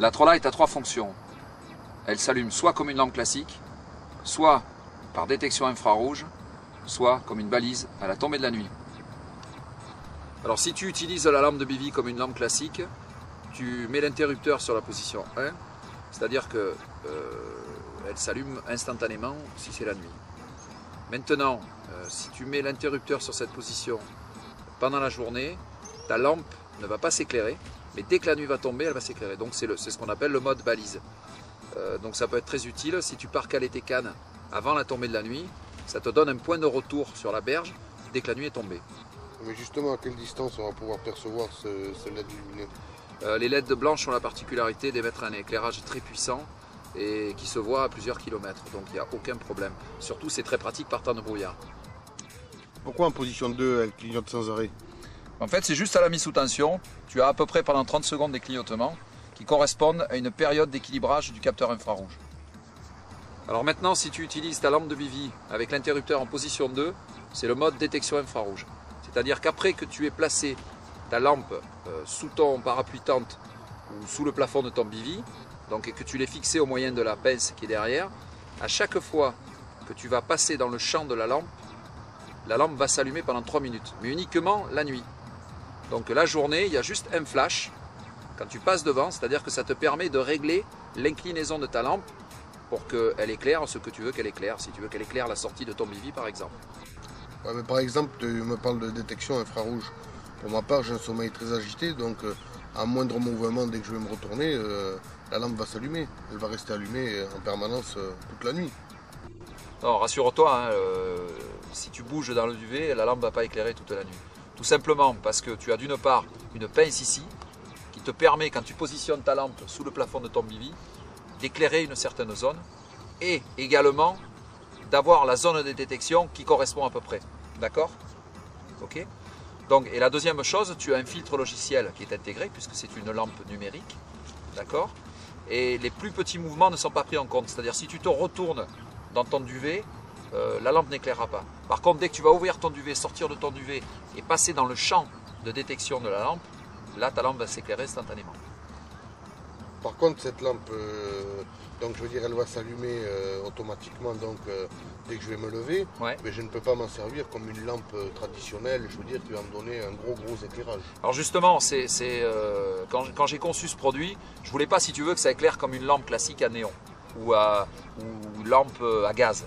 la Trolight a trois fonctions. Elle s'allume soit comme une lampe classique, soit par détection infrarouge, soit comme une balise à la tombée de la nuit. Alors si tu utilises la lampe de bivy comme une lampe classique, tu mets l'interrupteur sur la position 1, c'est-à-dire que elle s'allume instantanément si c'est la nuit. Maintenant, si tu mets l'interrupteur sur cette position pendant la journée, ta lampe ne va pas s'éclairer, mais dès que la nuit va tomber, elle va s'éclairer. Donc c'est ce qu'on appelle le mode balise. Donc ça peut être très utile si tu pars caler tes cannes avant la tombée de la nuit, ça te donne un point de retour sur la berge dès que la nuit est tombée. Mais justement, à quelle distance on va pouvoir percevoir ce LED lumineux? Les LED blanches ont la particularité d'émettre un éclairage très puissant et qui se voit à plusieurs kilomètres, donc il n'y a aucun problème. Surtout, c'est très pratique par temps de brouillard. Pourquoi en position 2, elle clignote sans arrêt? En fait, c'est juste à la mise sous tension. Tu as à peu près pendant 30 secondes des clignotements qui correspondent à une période d'équilibrage du capteur infrarouge. Alors maintenant, si tu utilises ta lampe de bivy avec l'interrupteur en position 2, c'est le mode détection infrarouge. C'est-à-dire qu'après que tu aies placé ta lampe sous ton parapluie tente ou sous le plafond de ton bivy, donc, et que tu l'aies fixé au moyen de la pince qui est derrière, à chaque fois que tu vas passer dans le champ de la lampe va s'allumer pendant 3 minutes, mais uniquement la nuit. Donc la journée, il y a juste un flash quand tu passes devant, c'est-à-dire que ça te permet de régler l'inclinaison de ta lampe pour qu'elle éclaire ce que tu veux qu'elle éclaire, si tu veux qu'elle éclaire la sortie de ton bivy par exemple. Ouais, mais par exemple, tu me parles de détection infrarouge. Pour ma part, j'ai un sommeil très agité, donc à moindre mouvement, dès que je vais me retourner, la lampe va s'allumer. Elle va rester allumée en permanence toute la nuit. Non, rassure-toi, hein, si tu bouges dans le duvet, la lampe ne va pas éclairer toute la nuit. Tout simplement parce que tu as d'une part une pince ici, qui te permet, quand tu positionnes ta lampe sous le plafond de ton bivy, d'éclairer une certaine zone, et également d'avoir la zone de détection qui correspond à peu près. D'accord? Ok? Donc, et la deuxième chose, tu as un filtre logiciel qui est intégré, puisque c'est une lampe numérique. D'accord? Et les plus petits mouvements ne sont pas pris en compte. C'est-à-dire, si tu te retournes dans ton duvet, la lampe n'éclairera pas. Par contre, dès que tu vas ouvrir ton duvet, sortir de ton duvet et passer dans le champ de détection de la lampe, là, ta lampe va s'éclairer instantanément. Par contre, cette lampe, donc je veux dire, elle va s'allumer automatiquement donc, dès que je vais me lever, Ouais. mais je ne peux pas m'en servir comme une lampe traditionnelle, je veux dire, qui va me donner un gros éclairage. Alors justement, quand j'ai conçu ce produit, je voulais pas, si tu veux, que ça éclaire comme une lampe classique à néon ou lampe à gaz,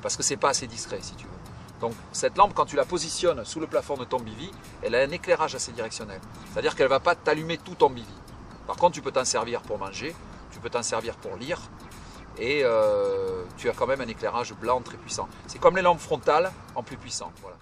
parce que c'est pas assez discret, si tu veux. Donc cette lampe, quand tu la positionnes sous le plafond de ton bivy, elle a un éclairage assez directionnel. C'est-à-dire qu'elle ne va pas t'allumer tout ton bivy. Par contre, tu peux t'en servir pour manger, tu peux t'en servir pour lire, et tu as quand même un éclairage blanc très puissant. C'est comme les lampes frontales en plus puissant. Voilà.